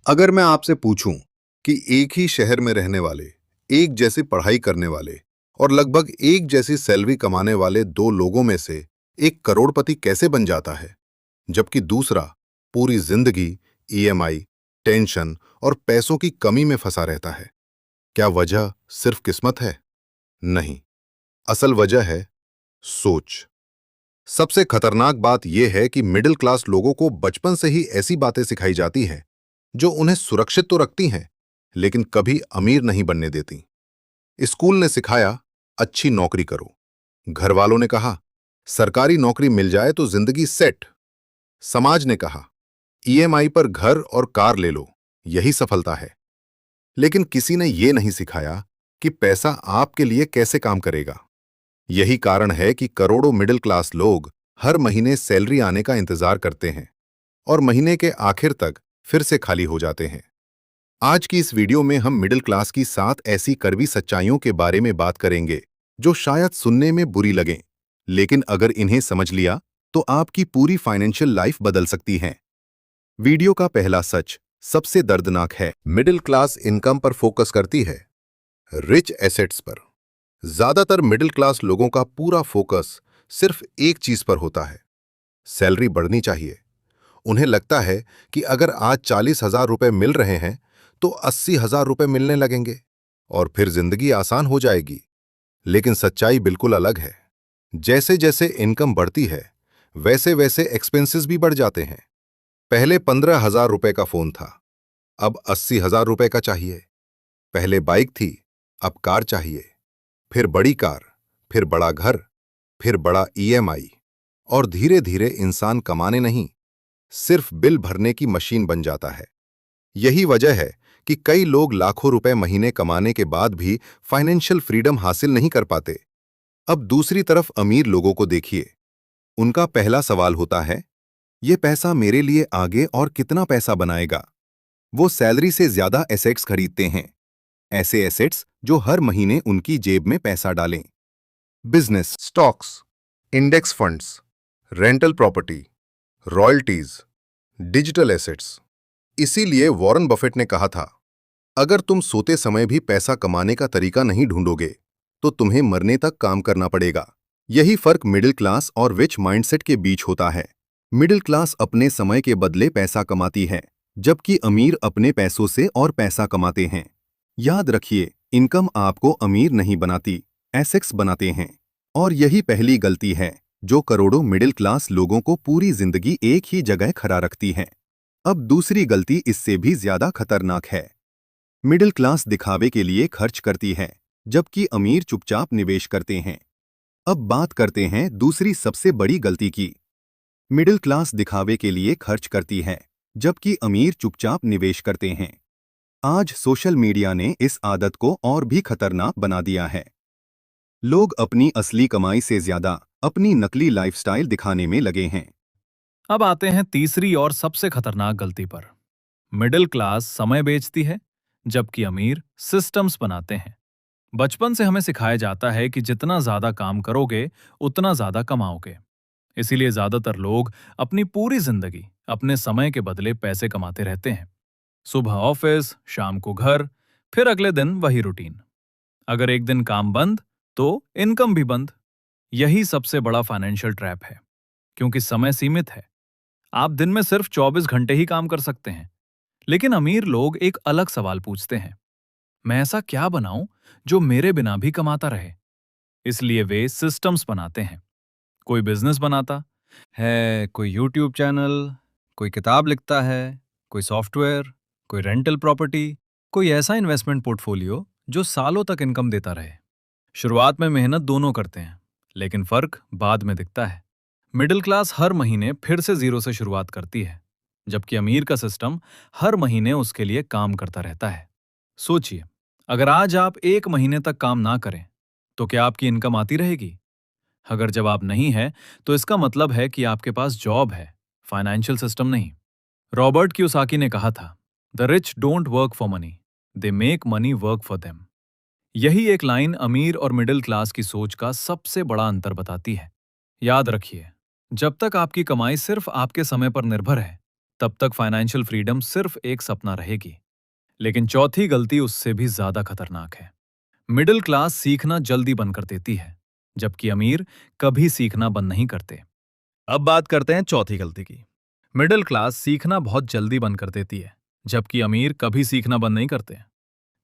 अगर मैं आपसे पूछूं कि एक ही शहर में रहने वाले, एक जैसी पढ़ाई करने वाले और लगभग एक जैसी सैलरी कमाने वाले दो लोगों में से एक करोड़पति कैसे बन जाता है, जबकि दूसरा पूरी जिंदगी ईएमआई, टेंशन और पैसों की कमी में फंसा रहता है? क्या वजह सिर्फ किस्मत है? नहीं, असल वजह है सोच। सबसे खतरनाक बात यह है कि मिडिल क्लास लोगों को बचपन से ही ऐसी बातें सिखाई जाती हैं जो उन्हें सुरक्षित तो रखती हैं, लेकिन कभी अमीर नहीं बनने देती। स्कूल ने सिखाया अच्छी नौकरी करो, घर वालों ने कहा सरकारी नौकरी मिल जाए तो जिंदगी सेट, समाज ने कहा ईएमआई पर घर और कार ले लो, यही सफलता है। लेकिन किसी ने यह नहीं सिखाया कि पैसा आपके लिए कैसे काम करेगा। यही कारण है कि करोड़ों मिडिल क्लास लोग हर महीने सैलरी आने का इंतजार करते हैं और महीने के आखिर तक फिर से खाली हो जाते हैं। आज की इस वीडियो में हम मिडिल क्लास की 7 ऐसी कड़वी सच्चाइयों के बारे में बात करेंगे जो शायद सुनने में बुरी लगें, लेकिन अगर इन्हें समझ लिया तो आपकी पूरी फाइनेंशियल लाइफ बदल सकती है। वीडियो का पहला सच सबसे दर्दनाक है। मिडिल क्लास इनकम पर फोकस करती है, रिच एसेट्स पर। ज्यादातर मिडिल क्लास लोगों का पूरा फोकस सिर्फ एक चीज पर होता है, सैलरी बढ़नी चाहिए। उन्हें लगता है कि अगर आज 40,000 रुपए मिल रहे हैं तो 80,000 रुपए मिलने लगेंगे और फिर जिंदगी आसान हो जाएगी। लेकिन सच्चाई बिल्कुल अलग है। जैसे जैसे इनकम बढ़ती है वैसे वैसे एक्सपेंसेस भी बढ़ जाते हैं। पहले 15,000 रुपए का फोन था, अब 80,000 रुपए का चाहिए। पहले बाइक थी, अब कार चाहिए। फिर बड़ी कार, फिर बड़ा घर, फिर बड़ा ईएमआई। और धीरे धीरे इंसान कमाने नहीं, सिर्फ बिल भरने की मशीन बन जाता है। यही वजह है कि कई लोग लाखों रुपए महीने कमाने के बाद भी फाइनेंशियल फ्रीडम हासिल नहीं कर पाते। अब दूसरी तरफ अमीर लोगों को देखिए। उनका पहला सवाल होता है, ये पैसा मेरे लिए आगे और कितना पैसा बनाएगा? वो सैलरी से ज्यादा एसेट्स खरीदते हैं, ऐसे एसेट्स जो हर महीने उनकी जेब में पैसा डालें। Business, stocks, index funds, rental property, royalties, digital assets. इसीलिए वॉरेन बफेट ने कहा था, अगर तुम सोते समय भी पैसा कमाने का तरीका नहीं ढूंढोगे तो तुम्हें मरने तक काम करना पड़ेगा। यही फर्क मिडिल क्लास और रिच माइंडसेट के बीच होता है। मिडिल क्लास अपने समय के बदले पैसा कमाती है, जबकि अमीर अपने पैसों से और पैसा कमाते हैं। याद रखिए, इनकम आपको अमीर नहीं बनाती, एसेट्स बनाते हैं। और यही पहली गलती है जो करोड़ों मिडिल क्लास लोगों को पूरी जिंदगी एक ही जगह खड़ा रखती है। अब दूसरी गलती इससे भी ज्यादा खतरनाक है। मिडिल क्लास दिखावे के लिए खर्च करती है, जबकि अमीर चुपचाप निवेश करते हैं। अब बात करते हैं दूसरी सबसे बड़ी गलती की। मिडिल क्लास दिखावे के लिए खर्च करती है, जबकि अमीर चुपचाप निवेश करते हैं। आज सोशल मीडिया ने इस आदत को और भी खतरनाक बना दिया है। लोग अपनी असली कमाई से ज्यादा अपनी नकली लाइफस्टाइल दिखाने में लगे हैं। अब आते हैं तीसरी और सबसे खतरनाक गलती पर। मिडिल क्लास समय बेचती है, जबकि अमीर सिस्टम्स बनाते हैं। बचपन से हमें सिखाया जाता है कि जितना ज्यादा काम करोगे उतना ज्यादा कमाओगे। इसीलिए ज्यादातर लोग अपनी पूरी जिंदगी अपने समय के बदले पैसे कमाते रहते हैं। सुबह ऑफिस, शाम को घर, फिर अगले दिन वही रूटीन। अगर एक दिन काम बंद तो इनकम भी बंद। यही सबसे बड़ा फाइनेंशियल ट्रैप है, क्योंकि समय सीमित है। आप दिन में सिर्फ 24 घंटे ही काम कर सकते हैं। लेकिन अमीर लोग एक अलग सवाल पूछते हैं, मैं ऐसा क्या बनाऊं जो मेरे बिना भी कमाता रहे? इसलिए वे सिस्टम्स बनाते हैं। कोई बिजनेस बनाता है, कोई यूट्यूब चैनल, कोई किताब लिखता है, कोई सॉफ्टवेयर, कोई रेंटल प्रॉपर्टी, कोई ऐसा इन्वेस्टमेंट पोर्टफोलियो जो सालों तक इनकम देता रहे। शुरुआत में मेहनत दोनों करते हैं, लेकिन फर्क बाद में दिखता है। मिडिल क्लास हर महीने फिर से जीरो से शुरुआत करती है, जबकि अमीर का सिस्टम हर महीने उसके लिए काम करता रहता है। सोचिए, अगर आज आप एक महीने तक काम ना करें तो क्या आपकी इनकम आती रहेगी? अगर जवाब नहीं है तो इसका मतलब है कि आपके पास जॉब है, फाइनेंशियल सिस्टम नहीं। रॉबर्ट कियोसाकी ने कहा था, the rich don't work for money, they make money work for them. यही एक लाइन अमीर और मिडिल क्लास की सोच का सबसे बड़ा अंतर बताती है। याद रखिए, जब तक आपकी कमाई सिर्फ आपके समय पर निर्भर है, तब तक फाइनेंशियल फ्रीडम सिर्फ एक सपना रहेगी। लेकिन चौथी गलती उससे भी ज्यादा खतरनाक है। मिडिल क्लास सीखना जल्दी बंद कर देती है, जबकि अमीर कभी सीखना बंद नहीं करते। अब बात करते हैं चौथी गलती की। मिडिल क्लास सीखना बहुत जल्दी बंद कर देती है, जबकि अमीर कभी सीखना बंद नहीं करते।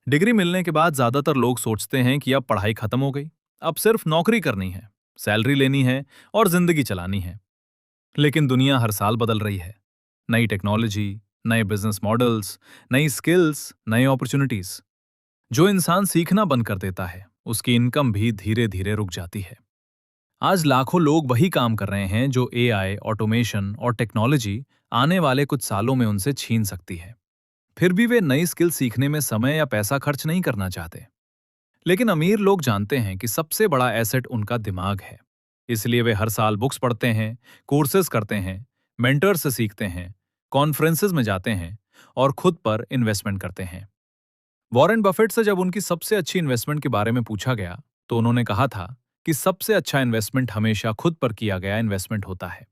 डिग्री मिलने के बाद ज्यादातर लोग सोचते हैं कि अब पढ़ाई खत्म हो गई, अब सिर्फ नौकरी करनी है, सैलरी लेनी है और जिंदगी चलानी है। लेकिन दुनिया हर साल बदल रही है। नई टेक्नोलॉजी, नए बिजनेस मॉडल्स, नई स्किल्स, नई अपॉर्चुनिटीज। जो इंसान सीखना बंद कर देता है, उसकी इनकम भी धीरे धीरे रुक जाती है। आज लाखों लोग वही काम कर रहे हैं जो एआई, ऑटोमेशन और टेक्नोलॉजी आने वाले कुछ सालों में उनसे छीन सकती है। फिर भी वे नई स्किल सीखने में समय या पैसा खर्च नहीं करना चाहते। लेकिन अमीर लोग जानते हैं कि सबसे बड़ा एसेट उनका दिमाग है। इसलिए वे हर साल बुक्स पढ़ते हैं, कोर्सेज करते हैं, मेंटर से सीखते हैं, कॉन्फ्रेंसेज में जाते हैं और खुद पर इन्वेस्टमेंट करते हैं। वॉरेन बफेट से जब उनकी सबसे अच्छी इन्वेस्टमेंट के बारे में पूछा गया, तो उन्होंने कहा था कि सबसे अच्छा इन्वेस्टमेंट हमेशा खुद पर किया गया इन्वेस्टमेंट होता है।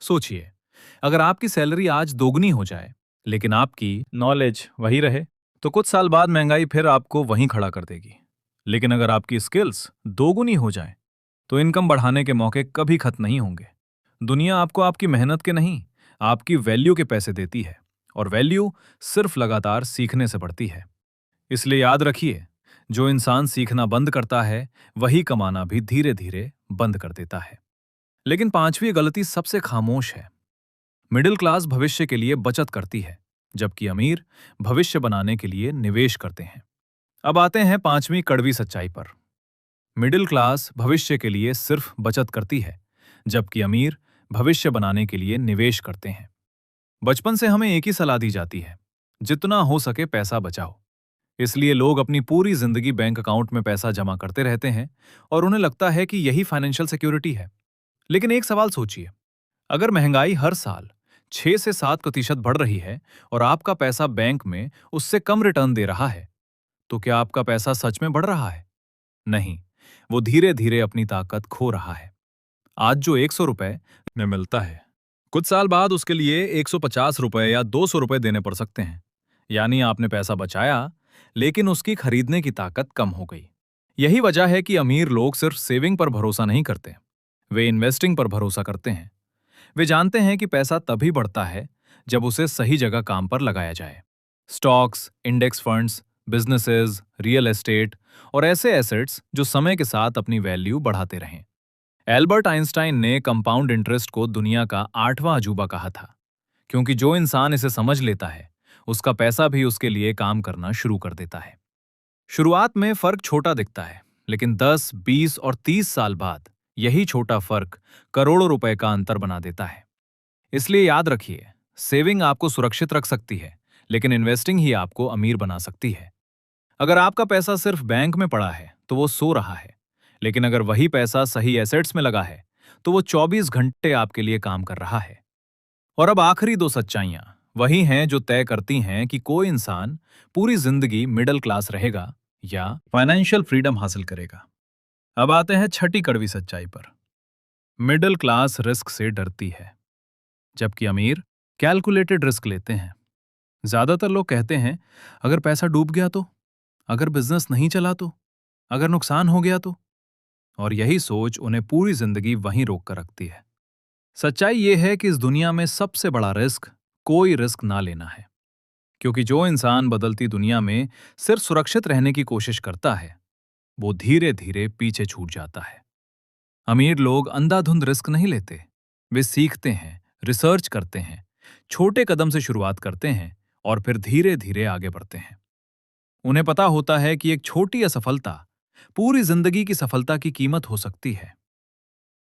सोचिए, अगर आपकी सैलरी आज दोगुनी हो जाए, लेकिन आपकी नॉलेज वही रहे, तो कुछ साल बाद महंगाई फिर आपको वहीं खड़ा कर देगी। लेकिन अगर आपकी स्किल्स दोगुनी हो जाए, तो इनकम बढ़ाने के मौके कभी खत्म नहीं होंगे। दुनिया आपको आपकी मेहनत के नहीं, आपकी वैल्यू के पैसे देती है, और वैल्यू सिर्फ लगातार सीखने से बढ़ती है। इसलिए याद रखिए, जो इंसान सीखना बंद करता है, वही कमाना भी धीरे धीरे बंद कर देता है। लेकिन पांचवी गलती सबसे खामोश है। मिडिल क्लास भविष्य के लिए बचत करती है, जबकि अमीर भविष्य बनाने के लिए निवेश करते हैं। अब आते हैं पांचवी कड़वी सच्चाई पर। मिडिल क्लास भविष्य के लिए सिर्फ बचत करती है, जबकि अमीर भविष्य बनाने के लिए निवेश करते हैं। बचपन से हमें एक ही सलाह दी जाती है, जितना हो सके पैसा बचाओ। इसलिए लोग अपनी पूरी जिंदगी बैंक अकाउंट में पैसा जमा करते रहते हैं और उन्हें लगता है कि यही फाइनेंशियल सिक्योरिटी है। लेकिन एक सवाल सोचिए, अगर महंगाई हर साल 6 से 7% बढ़ रही है और आपका पैसा बैंक में उससे कम रिटर्न दे रहा है, तो क्या आपका पैसा सच में बढ़ रहा है? नहीं, वो धीरे धीरे अपनी ताकत खो रहा है। आज जो 100 रुपए में मिलता है, कुछ साल बाद उसके लिए 150 रुपए या 200 रुपए देने पड़ सकते हैं। यानी आपने पैसा बचाया, लेकिन उसकी खरीदने की ताकत कम हो गई। यही वजह है कि अमीर लोग सिर्फ सेविंग पर भरोसा नहीं करते, वे इन्वेस्टिंग पर भरोसा करते हैं। वे जानते हैं कि पैसा तभी बढ़ता है जब उसे सही जगह काम पर लगाया जाए। Stocks, index funds, businesses, real estate और ऐसे एसेट्स जो समय के साथ अपनी वैल्यू बढ़ाते रहें। एल्बर्ट आइंस्टाइन ने कंपाउंड इंटरेस्ट को दुनिया का 8वां अजूबा कहा था, क्योंकि जो इंसान इसे समझ लेता है, उसका पैसा भी उसके लिए काम करना शुरू कर देता है। शुरुआत में फर्क छोटा दिखता है, लेकिन 10, 20 और 30 साल बाद यही छोटा फर्क करोड़ों रुपए का अंतर बना देता है। इसलिए याद रखिए, सेविंग आपको सुरक्षित रख सकती है, लेकिन इन्वेस्टिंग ही आपको अमीर बना सकती है। अगर आपका पैसा सिर्फ बैंक में पड़ा है, तो वो सो रहा है। लेकिन अगर वही पैसा सही एसेट्स में लगा है, तो वो 24 घंटे आपके लिए काम कर रहा है। और अब आखिरी दो सच्चाइयां वही हैं जो तय करती हैं कि कोई इंसान पूरी जिंदगी मिडिल क्लास रहेगा या फाइनेंशियल फ्रीडम हासिल करेगा। अब आते हैं छठी कड़वी सच्चाई पर। मिडिल क्लास रिस्क से डरती है, जबकि अमीर कैलकुलेटेड रिस्क लेते हैं। ज्यादातर लोग कहते हैं, अगर पैसा डूब गया तो, अगर बिजनेस नहीं चला तो, अगर नुकसान हो गया तो। और यही सोच उन्हें पूरी जिंदगी वहीं रोक कर रखती है। सच्चाई यह है कि इस दुनिया में सबसे बड़ा रिस्क कोई रिस्क ना लेना है, क्योंकि जो इंसान बदलती दुनिया में सिर्फ सुरक्षित रहने की कोशिश करता है, वो धीरे धीरे पीछे छूट जाता है। अमीर लोग अंधाधुंध रिस्क नहीं लेते, वे सीखते हैं, रिसर्च करते हैं, छोटे कदम से शुरुआत करते हैं और फिर धीरे धीरे आगे बढ़ते हैं। उन्हें पता होता है कि एक छोटी असफलता पूरी जिंदगी की सफलता की कीमत हो सकती है।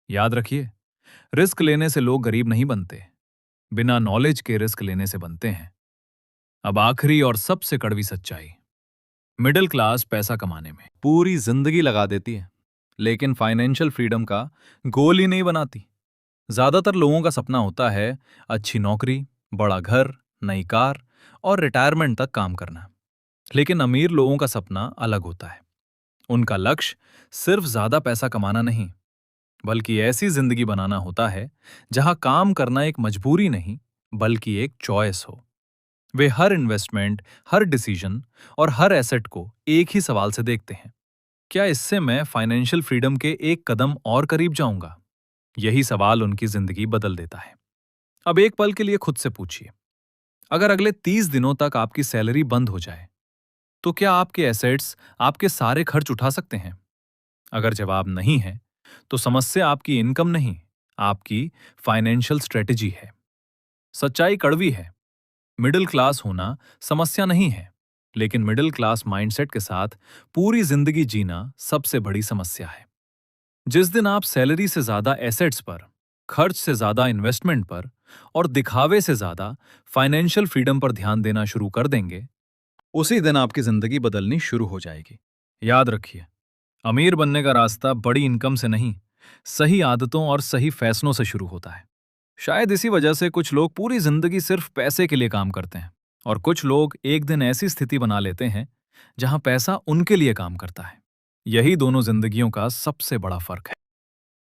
याद रखिए, रिस्क लेने से लोग गरीब नहीं बनते, बिना नॉलेज के रिस्क लेने से बनते हैं। अब आखिरी और सबसे कड़वी सच्चाई, मिडिल क्लास पैसा कमाने में पूरी जिंदगी लगा देती है, लेकिन फाइनेंशियल फ्रीडम का गोल ही नहीं बनाती। ज्यादातर लोगों का सपना होता है अच्छी नौकरी, बड़ा घर, नई कार और रिटायरमेंट तक काम करना। लेकिन अमीर लोगों का सपना अलग होता है। उनका लक्ष्य सिर्फ ज्यादा पैसा कमाना नहीं, बल्कि ऐसी जिंदगी बनाना होता है जहां काम करना एक मजबूरी नहीं, बल्कि एक चॉइस हो। वे हर इन्वेस्टमेंट, हर डिसीजन और हर एसेट को एक ही सवाल से देखते हैं, क्या इससे मैं फाइनेंशियल फ्रीडम के एक कदम और करीब जाऊंगा? यही सवाल उनकी जिंदगी बदल देता है। अब एक पल के लिए खुद से पूछिए, अगर अगले 30 दिनों तक आपकी सैलरी बंद हो जाए, तो क्या आपके एसेट्स आपके सारे खर्च उठा सकते हैं? अगर जवाब नहीं है, तो समस्या आपकी इनकम नहीं, आपकी फाइनेंशियल स्ट्रेटेजी है। सच्चाई कड़वी है, मिडिल क्लास होना समस्या नहीं है, लेकिन मिडिल क्लास माइंडसेट के साथ पूरी जिंदगी जीना सबसे बड़ी समस्या है। जिस दिन आप सैलरी से ज्यादा एसेट्स पर, खर्च से ज्यादा इन्वेस्टमेंट पर और दिखावे से ज्यादा फाइनेंशियल फ्रीडम पर ध्यान देना शुरू कर देंगे, उसी दिन आपकी जिंदगी बदलनी शुरू हो जाएगी। याद रखिए, अमीर बनने का रास्ता बड़ी इनकम से नहीं, सही आदतों और सही फैसलों से शुरू होता है। शायद इसी वजह से कुछ लोग पूरी जिंदगी सिर्फ पैसे के लिए काम करते हैं और कुछ लोग एक दिन ऐसी स्थिति बना लेते हैं जहां पैसा उनके लिए काम करता है। यही दोनों जिंदगियों का सबसे बड़ा फर्क है।